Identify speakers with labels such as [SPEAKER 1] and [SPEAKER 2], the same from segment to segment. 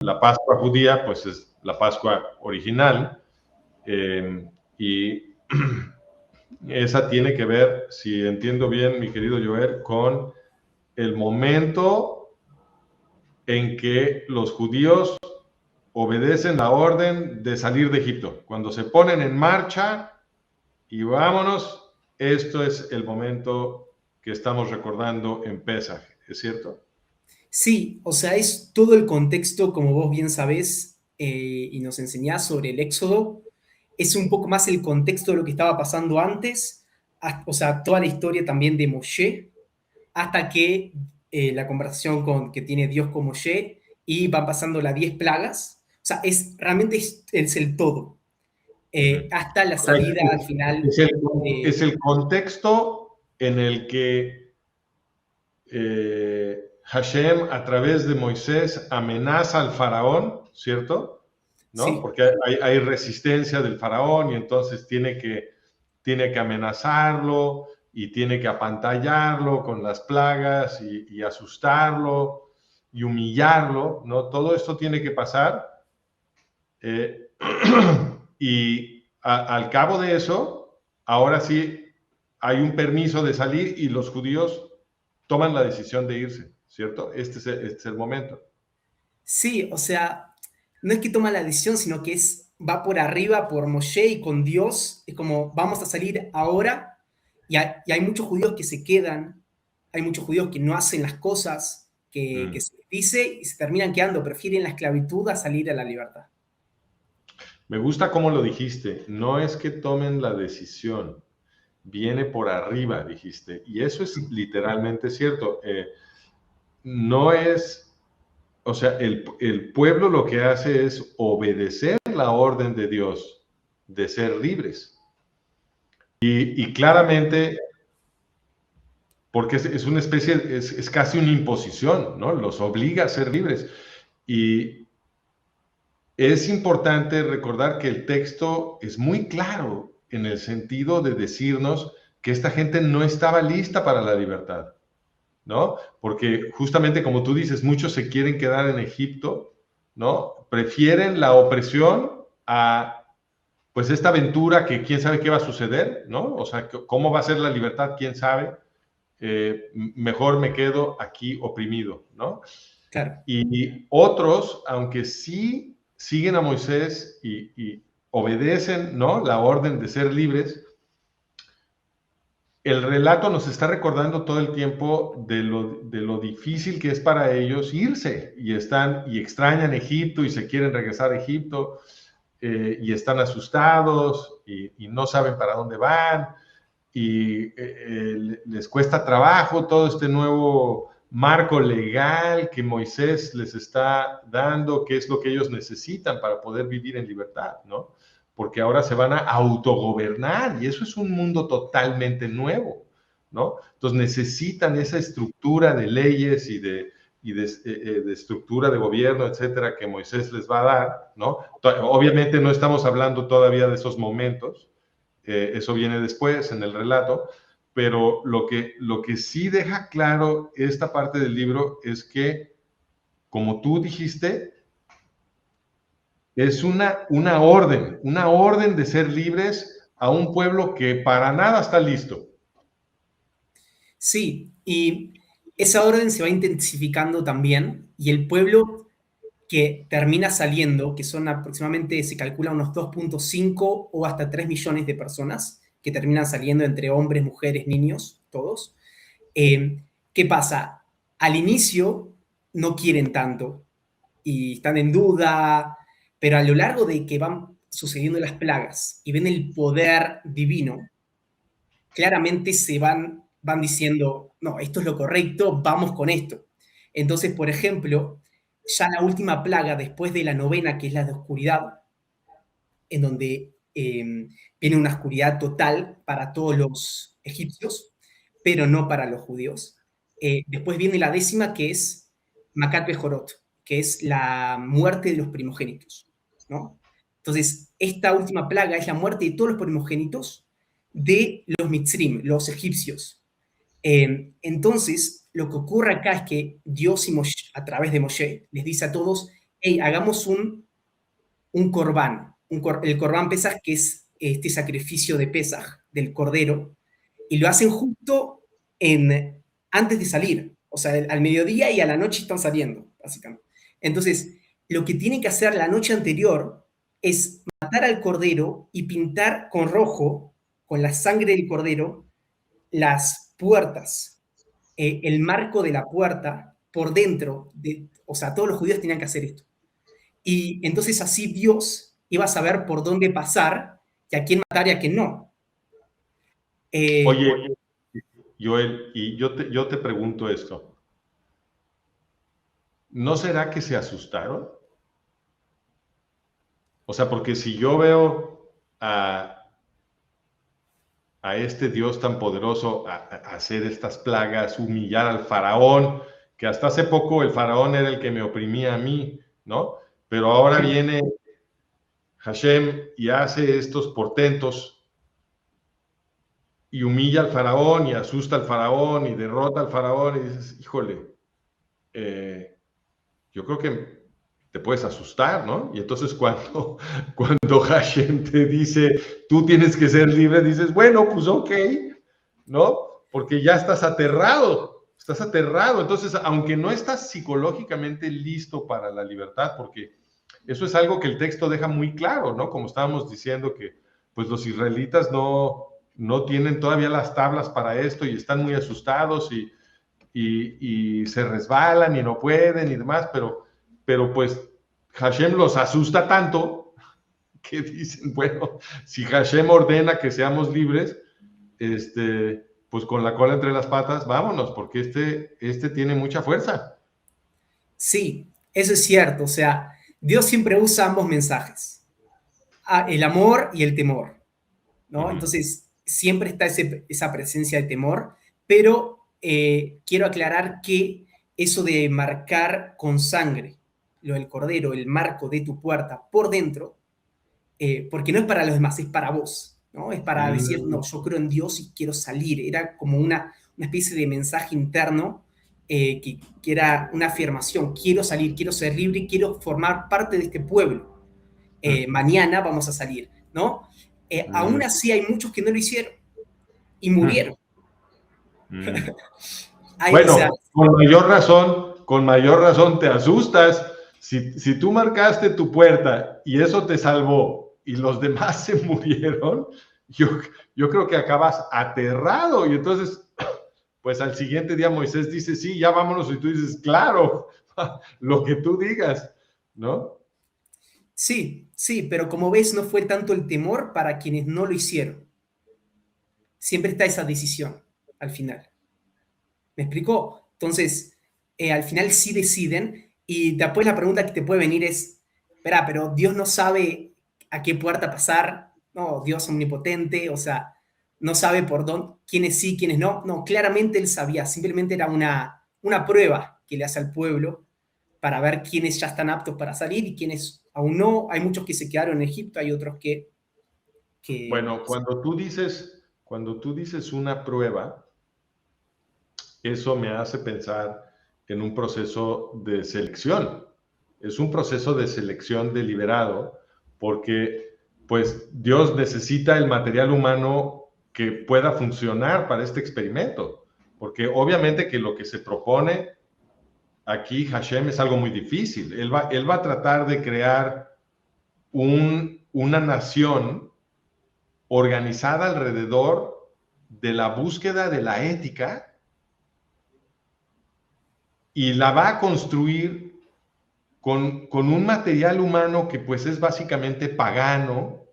[SPEAKER 1] la Pascua judía, pues es la Pascua original, y esa tiene que ver, si entiendo bien, mi querido Joel, con el momento en que los judíos obedecen la orden de salir de Egipto. Cuando se ponen en marcha y vámonos, esto es el momento que estamos recordando en Pesaj, ¿es cierto?
[SPEAKER 2] Sí, o sea, es todo el contexto, como vos bien sabés, y nos enseñás sobre el Éxodo, es un poco más el contexto de lo que estaba pasando antes, o sea, toda la historia también de Moshe, hasta que la conversación que tiene Dios con Moshe, y van pasando las 10 plagas, o sea, realmente es el todo, hasta la salida al final.
[SPEAKER 1] Es el contexto en el que Hashem, a través de Moisés, amenaza al faraón, ¿cierto? ¿No?
[SPEAKER 2] Sí,
[SPEAKER 1] Porque hay resistencia del faraón y entonces tiene que amenazarlo y tiene que apantallarlo con las plagas y asustarlo y humillarlo, ¿no? Todo esto tiene que pasar. eh, y al cabo de eso, ahora sí hay un permiso de salir y los judíos toman la decisión de irse, ¿cierto? Este es el momento.
[SPEAKER 2] sí, o sea, no es que toma la decisión, sino que va por arriba, por Moshe y con Dios, es como, vamos a salir ahora, y hay muchos judíos que se quedan, hay muchos judíos que no hacen las cosas que se les dice y se terminan quedando, prefieren la esclavitud a salir a la libertad.
[SPEAKER 1] Me gusta cómo lo dijiste, no es que tomen la decisión, viene por arriba, dijiste, y eso es literalmente cierto. No es, o sea, el pueblo lo que hace es obedecer la orden de Dios de ser libres. Y claramente, porque es una especie, es casi una imposición, ¿no? Los obliga a ser libres. Y es importante recordar que el texto es muy claro en el sentido de decirnos que esta gente no estaba lista para la libertad, ¿no? Porque justamente como tú dices, muchos se quieren quedar en Egipto, ¿no? Prefieren la opresión a, pues, esta aventura que quién sabe qué va a suceder, ¿no? O sea, cómo va a ser la libertad, quién sabe. Mejor me quedo aquí oprimido, ¿no?
[SPEAKER 2] Claro.
[SPEAKER 1] Y otros, aunque sí siguen a Moisés y obedecen, ¿no?, la orden de ser libres, el relato nos está recordando todo el tiempo de lo difícil que es para ellos irse y extrañan Egipto y se quieren regresar a Egipto, y están asustados y no saben para dónde van y les cuesta trabajo todo este nuevo marco legal que Moisés les está dando, que es lo que ellos necesitan para poder vivir en libertad, ¿no? Porque ahora se van a autogobernar y eso es un mundo totalmente nuevo, ¿no? Entonces necesitan esa estructura de leyes y de estructura de gobierno, etcétera, que Moisés les va a dar, ¿no? Obviamente no estamos hablando todavía de esos momentos, eso viene después en el relato, pero lo que sí deja claro esta parte del libro es que, como tú dijiste, es una orden de ser libres a un pueblo que para nada está listo.
[SPEAKER 2] Sí, y esa orden se va intensificando también, y el pueblo que termina saliendo, que son aproximadamente, se calcula unos 2,5 o hasta 3 millones de personas que terminan saliendo entre hombres, mujeres, niños, todos. ¿Qué pasa? Al inicio no quieren tanto y están en duda, pero a lo largo de que van sucediendo las plagas y ven el poder divino, claramente van diciendo, no, esto es lo correcto, vamos con esto. Entonces, por ejemplo, ya la última plaga, después de la novena, que es la de oscuridad, en donde viene una oscuridad total para todos los egipcios, pero no para los judíos. Después viene la décima, que es Macat Bejorot, que es la muerte de los primogénitos, ¿no? Entonces, esta última plaga es la muerte de todos los primogénitos de los Mitzrim, los egipcios. Entonces, lo que ocurre acá es que Dios y Moshe, a través de Moshe les dice a todos, hey, hagamos un corbán, el corbán Pesaj, que es este sacrificio de Pesaj, del cordero, y lo hacen justo antes de salir, o sea, al mediodía y a la noche están saliendo, básicamente. Entonces, lo que tienen que hacer la noche anterior es matar al cordero y pintar con rojo, con la sangre del cordero, las puertas, el marco de la puerta por dentro, o sea, todos los judíos tenían que hacer esto. Y entonces así Dios iba a saber por dónde pasar y a quién matar y a quién no.
[SPEAKER 1] Oye, Joel, y yo te pregunto esto. ¿No será que se asustaron? O sea, porque si yo veo a este Dios tan poderoso a hacer estas plagas, humillar al faraón, que hasta hace poco el faraón era el que me oprimía a mí, ¿no? Pero ahora viene Hashem y hace estos portentos y humilla al faraón y asusta al faraón y derrota al faraón y dices, híjole, yo creo que te puedes asustar, ¿no? Y entonces cuando Hashem te dice, tú tienes que ser libre, dices, bueno, pues ok, ¿no? Porque ya estás aterrado. Entonces, aunque no estás psicológicamente listo para la libertad, porque eso es algo que el texto deja muy claro, ¿no? Como estábamos diciendo que pues los israelitas no tienen todavía las tablas para esto y están muy asustados y se resbalan y no pueden y demás, pero pues Hashem los asusta tanto que dicen, bueno, si Hashem ordena que seamos libres, pues con la cola entre las patas, vámonos, porque este tiene mucha fuerza.
[SPEAKER 2] Sí, eso es cierto. O sea, Dios siempre usa ambos mensajes, el amor y el temor, ¿no? Entonces, siempre está esa presencia de temor, pero quiero aclarar que eso de marcar con sangre, lo del cordero, el marco de tu puerta por dentro, porque no es para los demás, es para vos, ¿no? Es para decir, no, yo creo en Dios y quiero salir. Era como una especie de mensaje interno que era una afirmación, quiero salir, quiero ser libre, quiero formar parte de este pueblo. Mañana vamos a salir, ¿no? Aún así hay muchos que no lo hicieron y murieron.
[SPEAKER 1] Bueno, o sea, con mayor razón te asustas. Si tú marcaste tu puerta y eso te salvó y los demás se murieron, yo creo que acabas aterrado. Y entonces, pues al siguiente día Moisés dice, sí, ya vámonos. Y tú dices, claro, lo que tú digas, ¿no?
[SPEAKER 2] Sí, sí, pero como ves, no fue tanto el temor para quienes no lo hicieron. Siempre está esa decisión al final. ¿Me explicó? Entonces, al final sí deciden y después la pregunta que te puede venir es, espera, pero Dios no sabe a qué puerta pasar, no, Dios omnipotente, o sea, no sabe por dónde, quiénes sí, quiénes no. No, claramente él sabía, simplemente era una prueba que le hace al pueblo para ver quiénes ya están aptos para salir y quiénes aún no. Hay muchos que se quedaron en Egipto, hay otros que
[SPEAKER 1] bueno, cuando tú dices una prueba, eso me hace pensar en un proceso de selección. Es un proceso de selección deliberado porque pues Dios necesita el material humano que pueda funcionar para este experimento, porque obviamente que lo que se propone aquí Hashem es algo muy difícil. Él va a tratar de crear una nación organizada alrededor de la búsqueda de la ética y la va a construir con un material humano que pues es básicamente pagano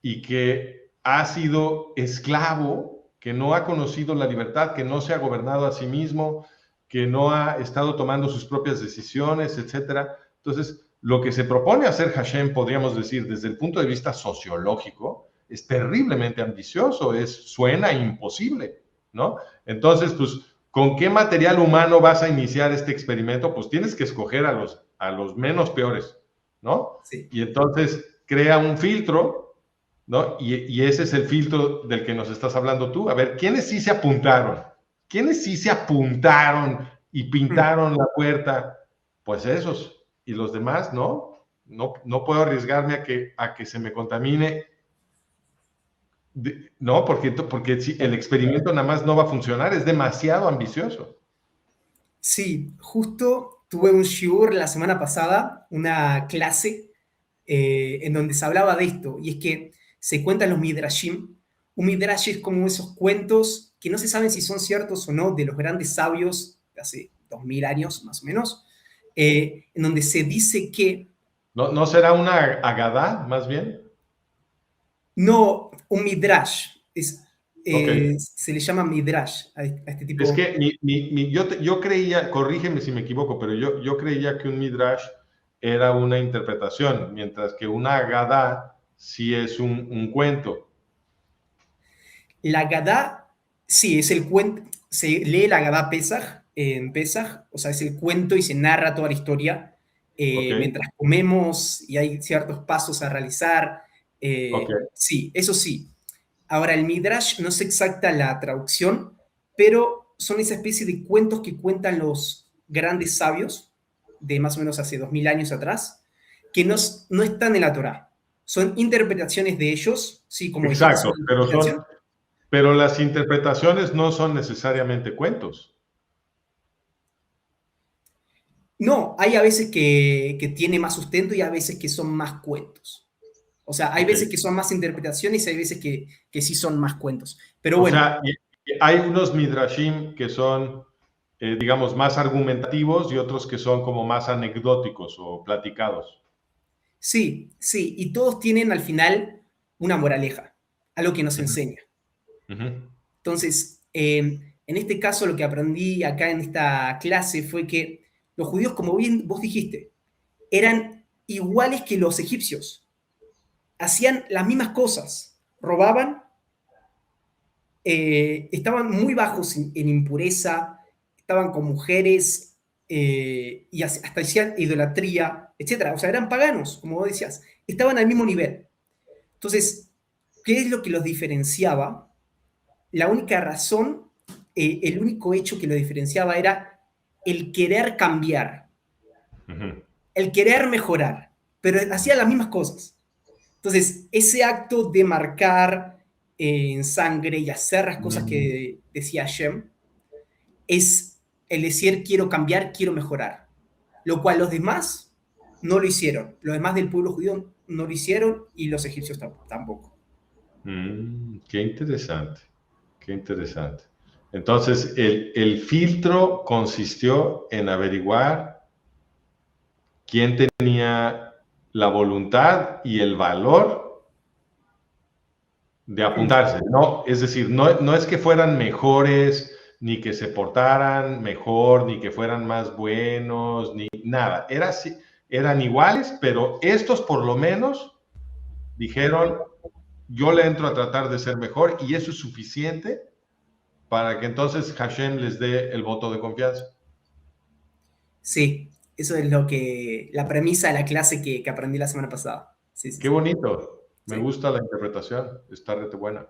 [SPEAKER 1] y que ha sido esclavo, que no ha conocido la libertad, que no se ha gobernado a sí mismo, que no ha estado tomando sus propias decisiones, etc. Entonces, lo que se propone hacer Hashem, podríamos decir, desde el punto de vista sociológico, es terriblemente ambicioso, suena imposible, ¿no? Entonces, pues, ¿con qué material humano vas a iniciar este experimento? Pues tienes que escoger a los menos peores, ¿no?
[SPEAKER 2] Sí.
[SPEAKER 1] Y entonces crea un filtro, ¿no? Y ese es el filtro del que nos estás hablando tú. A ver, ¿quiénes sí se apuntaron? ¿Quiénes sí se apuntaron y pintaron la puerta? Pues esos. y los demás no. No puedo arriesgarme a que se me contamine. No, porque si el experimento nada más no va a funcionar, es demasiado ambicioso.
[SPEAKER 2] Sí, justo tuve un shiur la semana pasada, una clase en donde se hablaba de esto, y es que se cuentan los midrashim. Un midrash es como esos cuentos que no se saben si son ciertos o no, de los grandes sabios de hace 2000 años más o menos, en donde se dice que
[SPEAKER 1] ¿No será una agadá, más bien?
[SPEAKER 2] no, un midrash,
[SPEAKER 1] Ok.
[SPEAKER 2] se le llama midrash a este
[SPEAKER 1] Es
[SPEAKER 2] tipo.
[SPEAKER 1] que yo creía, corrígeme si me equivoco, pero yo creía que un midrash era una interpretación, mientras que una agadá sí es un cuento.
[SPEAKER 2] La Gadá, sí, es el cuento, se lee la Gadá Pesaj en Pesaj, o sea, es el cuento y se narra toda la historia
[SPEAKER 1] Ok,
[SPEAKER 2] mientras comemos y hay ciertos pasos a realizar.
[SPEAKER 1] ok.
[SPEAKER 2] Sí, eso sí. Ahora, el Midrash, no sé exacta la traducción, pero son esa especie de cuentos que cuentan los grandes sabios de más o menos hace 2000 años atrás, que no están en la Torá. Son interpretaciones de ellos, sí, como dijiste, son
[SPEAKER 1] Exacto,
[SPEAKER 2] interpretación.
[SPEAKER 1] pero las interpretaciones no son necesariamente cuentos.
[SPEAKER 2] No, hay a veces que tiene más sustento y a veces que son más cuentos. O sea, hay
[SPEAKER 1] Ok.
[SPEAKER 2] veces que son más interpretaciones y hay veces que sí son más cuentos. Pero
[SPEAKER 1] O
[SPEAKER 2] bueno,
[SPEAKER 1] sea, y hay unos midrashim que son, digamos, más argumentativos y otros que son como más anecdóticos o platicados.
[SPEAKER 2] sí, sí, y todos tienen al final una moraleja, algo que nos
[SPEAKER 1] Ujú,
[SPEAKER 2] enseña.
[SPEAKER 1] ujú.
[SPEAKER 2] Entonces, en este caso lo que aprendí acá en esta clase fue que los judíos, como bien vos dijiste, eran iguales que los egipcios. Hacían las mismas cosas, robaban, estaban muy bajos en impureza, estaban con mujeres y hasta hacían idolatría, etc. O sea, eran paganos, como vos decías, estaban al mismo nivel. Entonces, ¿qué es lo que los diferenciaba? La única razón, el único hecho que los diferenciaba era el querer cambiar,
[SPEAKER 1] Ujú.
[SPEAKER 2] el querer mejorar, pero hacían las mismas cosas. Entonces, ese acto de marcar en sangre y hacer las cosas
[SPEAKER 1] Mm,
[SPEAKER 2] que decía Hashem es el decir quiero cambiar, quiero mejorar. Lo cual los demás no lo hicieron. Los demás del pueblo judío no lo hicieron y los egipcios tampoco.
[SPEAKER 1] qué interesante, qué interesante. Entonces, el filtro consistió en averiguar quién tenía la voluntad y el valor de apuntarse, ¿no? Es decir, no es que fueran mejores, ni que se portaran mejor, ni que fueran más buenos, ni nada. Eran iguales, pero estos por lo menos dijeron, yo le entro a tratar de ser mejor y eso es suficiente para que entonces Hashem les dé el voto de confianza.
[SPEAKER 2] Sí, eso es lo la premisa de la clase que aprendí la semana pasada. Sí, sí,
[SPEAKER 1] Qué
[SPEAKER 2] sí.
[SPEAKER 1] bonito. Me
[SPEAKER 2] Sí.
[SPEAKER 1] gusta la interpretación. Está rete buena.